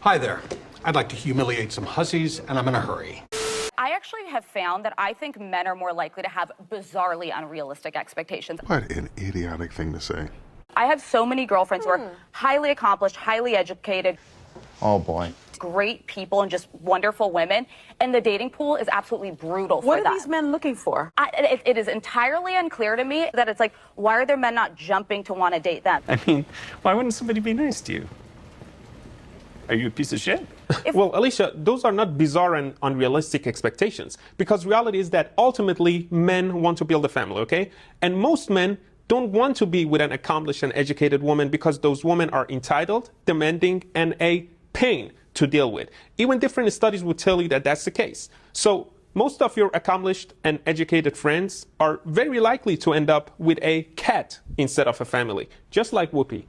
Hi there. I'd like to humiliate some hussies, and I'm in a hurry. I actually have found that I think men are more likely to have bizarrely unrealistic expectations. What an idiotic thing to say. I have so many girlfriends who are highly accomplished, highly educated. Oh boy. Great people and just wonderful women, and the dating pool is absolutely brutal for them. What are these men looking for? It is entirely unclear to me that it's like, why are there men not jumping to want to date them? I mean, why wouldn't somebody be nice to you? Are you a piece of shit? Well, Alicia, those are not bizarre and unrealistic expectations, because reality is that ultimately men want to build a family, okay? And most men don't want to be with an accomplished and educated woman because those women are entitled, demanding, and a pain to deal with. Even different studies will tell you that that's the case. So most of your accomplished and educated friends are very likely to end up with a cat instead of a family, just like Whoopi.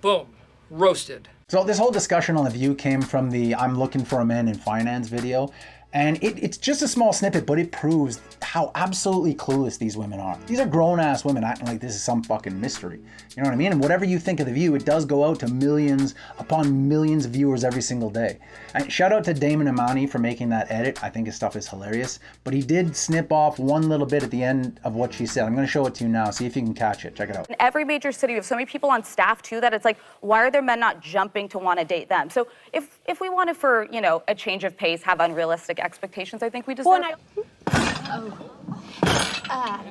Boom. Roasted. So this whole discussion on The View came from the I'm looking for a man in finance video. And it's just a small snippet, but it proves how absolutely clueless these women are. These are grown-ass women acting like this is some fucking mystery. You know what I mean? And whatever you think of The View, it does go out to millions upon millions of viewers every single day. And shout out to Damon Imani for making that edit. I think his stuff is hilarious. But he did snip off one little bit at the end of what she said. I'm going to show it to you now. See if you can catch it. Check it out. In every major city, we have so many people on staff, too, that it's like, why are there men not jumping to want to date them? So if we wanted for, you know, a change of pace, have unrealistic expectations, I think we deserve.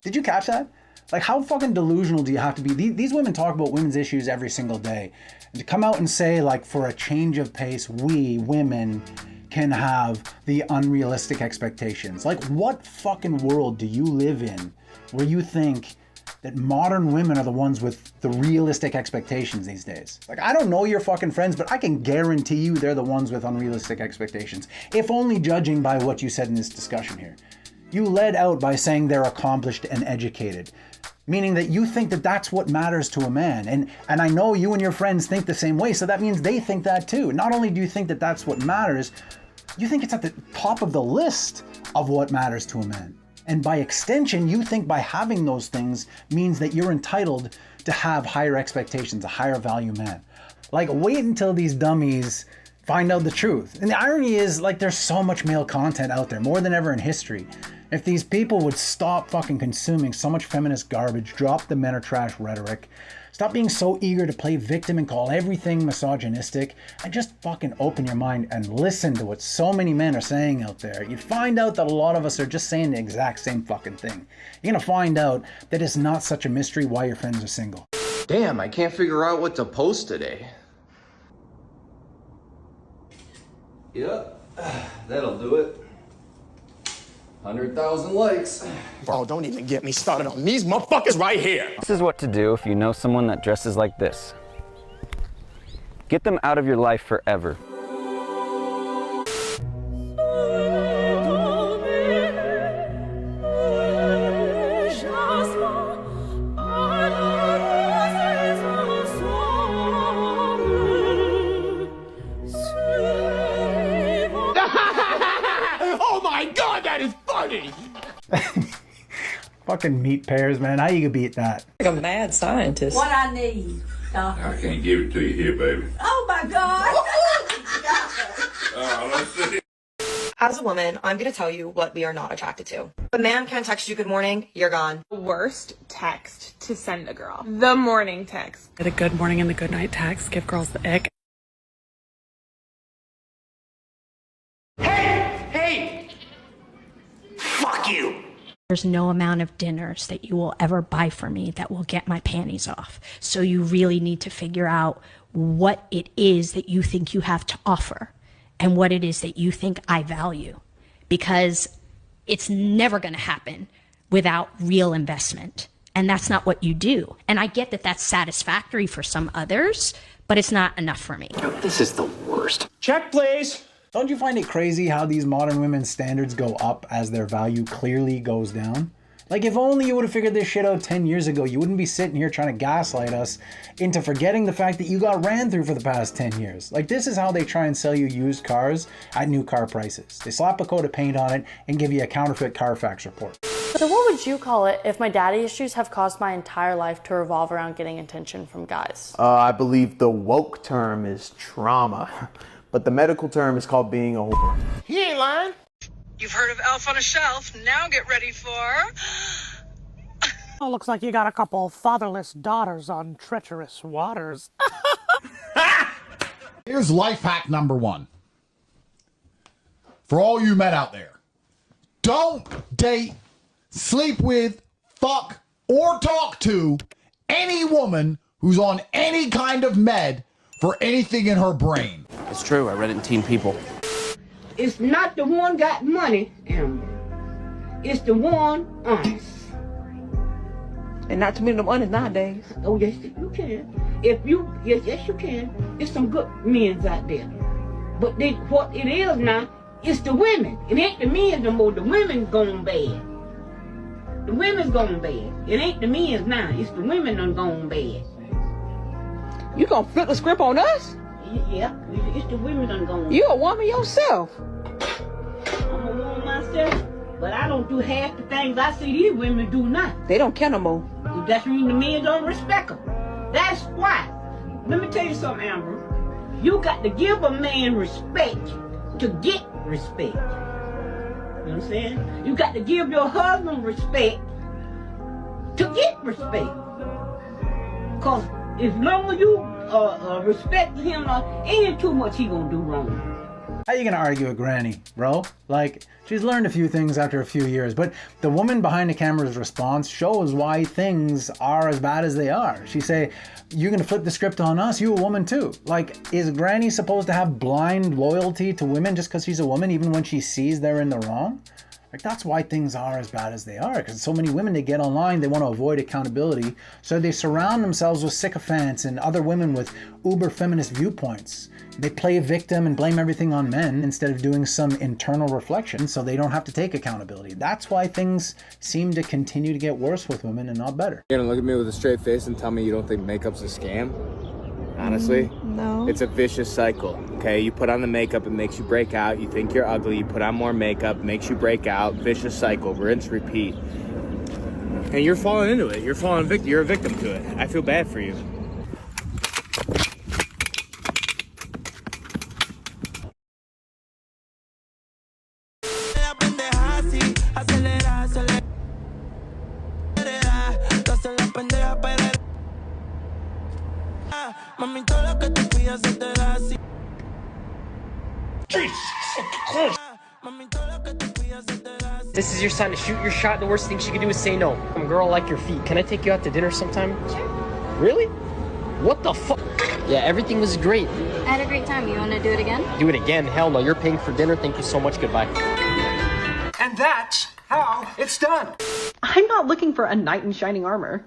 Did you catch that? Like, how fucking delusional do you have to be? These women talk about women's issues every single day. And to come out and say, like, for a change of pace, we, women, can have the unrealistic expectations. Like, what fucking world do you live in where you think that modern women are the ones with the realistic expectations these days? Like, I don't know your fucking friends, but I can guarantee you they're the ones with unrealistic expectations, if only judging by what you said in this discussion here. You led out by saying they're accomplished and educated, meaning that you think that that's what matters to a man. And I know you and your friends think the same way, so that means they think that too. Not only do you think that that's what matters, you think it's at the top of the list of what matters to a man. And by extension, you think by having those things means that you're entitled to have higher expectations, a higher value man. Like, wait until these dummies find out the truth. And the irony is, like, there's so much male content out there, more than ever in history. If these people would stop fucking consuming so much feminist garbage, drop the men are trash rhetoric, stop being so eager to play victim and call everything misogynistic, and just fucking open your mind and listen to what so many men are saying out there, you'd find out that a lot of us are just saying the exact same fucking thing. You're gonna find out that it's not such a mystery why your friends are single. Damn, I can't figure out what to post today. Yep, that'll do it. 100,000 likes. Bro, don't even get me started on these motherfuckers right here. This is what to do if you know someone that dresses like this. Get them out of your life forever. Oh my God, that is funny! Fucking meat pears, man. How you gonna beat that? Like a mad scientist. What I need, doctor. I can't give it to you here, baby. Oh my God! Let's see. As a woman, I'm going to tell you what we are not attracted to. If a man can't text you good morning, you're gone. Worst text to send a girl. The morning text. The good morning and the good night text give girls the ick. Hey! Fuck you! There's no amount of dinners that you will ever buy for me that will get my panties off. So you really need to figure out what it is that you think you have to offer and what it is that you think I value, because it's never going to happen without real investment. And that's not what you do. And I get that that's satisfactory for some others, but it's not enough for me. This is the worst. Check, please. Don't you find it crazy how these modern women's standards go up as their value clearly goes down? Like, if only you would have figured this shit out 10 years ago, you wouldn't be sitting here trying to gaslight us into forgetting the fact that you got ran through for the past 10 years. Like, this is how they try and sell you used cars at new car prices. They slap a coat of paint on it and give you a counterfeit Carfax report. So what would you call it if my daddy issues have caused my entire life to revolve around getting attention from guys? I believe the woke term is trauma, but the medical term is called being a whore. He ain't lying. You've heard of Elf on a Shelf. Now get ready for... Oh, looks like you got a couple fatherless daughters on treacherous waters. Here's life hack number 1. For all you men out there, don't date, sleep with, fuck, or talk to any woman who's on any kind of med for anything in her brain. It's true, I read it in Teen People. It's not the one got money, Amber. It's the one honest. And not too many of them honest nowadays. Oh, yes, you can. Yes, you can. There's some good men out there. But what it is now, it's the women. It ain't the men no more. The women's going bad. The women's going bad. It ain't the men's now. It's the women done gone bad. You gonna flip the script on us? Yeah, it's the women done gone bad. You a woman yourself. I'm a woman myself, but I don't do half the things I see these women do now. They don't care no more. That's when the men don't respect them. That's why. Let me tell you something, Amber. You got to give a man respect to get respect. You know what I'm saying? You got to give your husband respect to get respect. Because as long as you respect him, ain't too much he gonna do wrong. How you gonna argue with Granny, bro? Like, she's learned a few things after a few years, but the woman behind the camera's response shows why things are as bad as they are. She say, you're gonna flip the script on us, you a woman too. Like, is Granny supposed to have blind loyalty to women just because she's a woman, even when she sees they're in the wrong? Like, that's why things are as bad as they are, because so many women, they get online, they want to avoid accountability, so they surround themselves with sycophants and other women with uber feminist viewpoints. They play a victim and blame everything on men instead of doing some internal reflection so they don't have to take accountability. That's why things seem to continue to get worse with women and not better. You're gonna look at me with a straight face and tell me you don't think makeup's a scam? Honestly? No. It's a vicious cycle, okay? You put on the makeup, it makes you break out. You think you're ugly, you put on more makeup, makes you break out. Vicious cycle, rinse, repeat. And you're falling into it. You're a victim to it. I feel bad for you. This is your sign to shoot your shot. The worst thing she can do is say no. I'm a girl, I like your feet. Can I take you out to dinner sometime? Sure. Really? What the fuck? Yeah, everything was great. I had a great time. You want to do it again? Do it again? Hell no. You're paying for dinner. Thank you so much. Goodbye. And that's how it's done. I'm not looking for a knight in shining armor.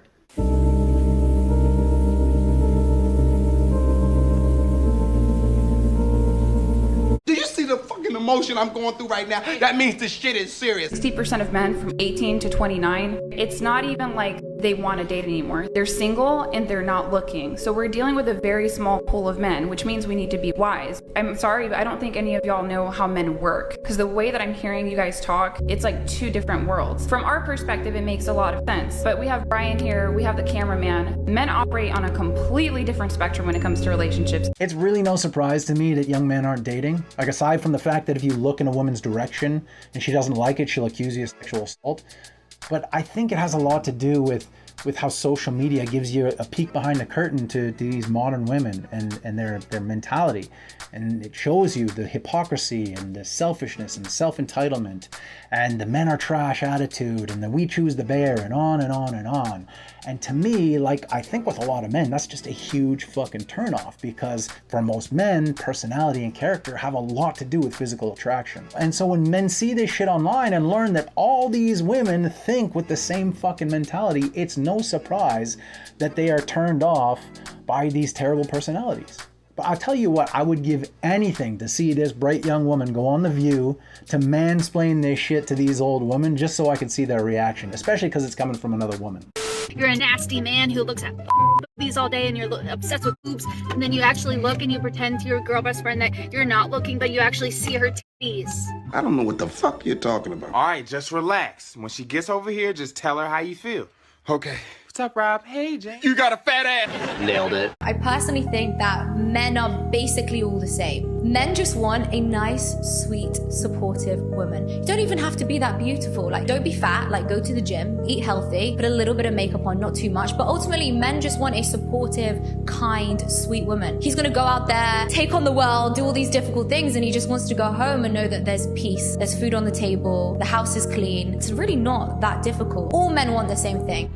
Do you see the fucking emotion I'm going through right now? That means this shit is serious. 60% of men from 18 to 29, it's not even like they want to date anymore. They're single and they're not looking. So we're dealing with a very small pool of men, which means we need to be wise. I'm sorry, but I don't think any of y'all know how men work. Because the way that I'm hearing you guys talk, it's like two different worlds. From our perspective, it makes a lot of sense. But we have Brian here, we have the cameraman. Men operate on a completely different spectrum when it comes to relationships. It's really no surprise to me that young men aren't dating. Like, aside from the fact that if you look in a woman's direction and she doesn't like it, she'll accuse you of sexual assault. But I think it has a lot to do with how social media gives you a peek behind the curtain to these modern women and their mentality. And it shows you the hypocrisy and the selfishness and the self-entitlement and the men are trash attitude and the we choose the bear and on and on and on. And to me, like, I think with a lot of men, that's just a huge fucking turnoff, because for most men, personality and character have a lot to do with physical attraction. And so when men see this shit online and learn that all these women think with the same fucking mentality, it's no surprise that they are turned off by these terrible personalities. But I'll tell you what, I would give anything to see this bright young woman go on The View to mansplain this shit to these old women just so I could see their reaction, especially because it's coming from another woman. you're a nasty man who looks at boobies all day and you're obsessed with boobs, and then you actually look and you pretend to your girl best friend that you're not looking, but you actually see her titties. I don't know what the fuck you're talking about. All right, just relax. When she gets over here, just tell her how you feel. Okay. What's up, Rob? Hey, Jane. You got a fat ass. Nailed it. I personally think that men are basically all the same. Men just want a nice, sweet, supportive woman. You don't even have to be that beautiful. Like, don't be fat, like go to the gym, eat healthy, put a little bit of makeup on, not too much. But ultimately, men just want a supportive, kind, sweet woman. He's gonna go out there, take on the world, do all these difficult things, and he just wants to go home and know that there's peace, there's food on the table, the house is clean. It's really not that difficult. All men want the same thing.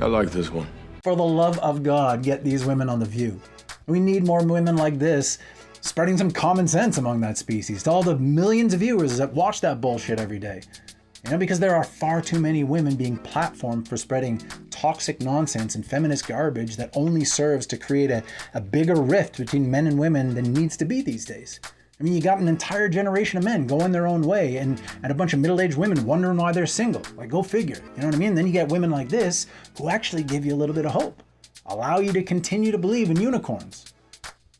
I like this one. For the love of God, get these women on The View. We need more women like this, spreading some common sense among that species to all the millions of viewers that watch that bullshit every day. You know, because there are far too many women being platformed for spreading toxic nonsense and feminist garbage that only serves to create a bigger rift between men and women than needs to be these days. I mean, you got an entire generation of men going their own way and a bunch of middle-aged women wondering why they're single. Like, go figure. You know what I mean? Then you get women like this who actually give you a little bit of hope, allow you to continue to believe in unicorns.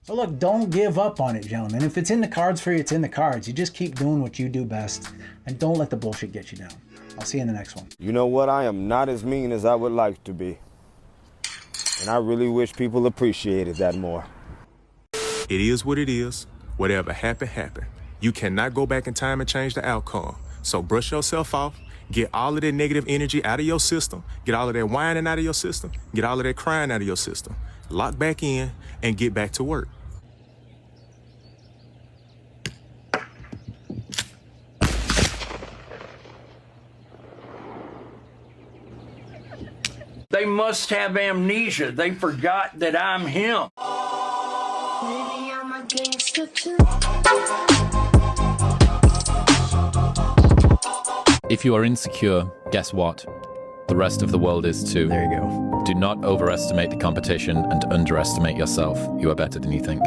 So look, don't give up on it, gentlemen. If it's in the cards for you, it's in the cards. You just keep doing what you do best and don't let the bullshit get you down. I'll see you in the next one. You know what? I am not as mean as I would like to be. And I really wish people appreciated that more. It is what it is. Whatever happened, happened. You cannot go back in time and change the outcome. So brush yourself off, get all of that negative energy out of your system, get all of that whining out of your system, get all of that crying out of your system, lock back in, and get back to work. They must have amnesia. They forgot that I'm him. Maybe I'm a gangster too. If you are insecure, guess what? The rest of the world is too. There you go. Do not overestimate the competition and underestimate yourself. You are better than you think.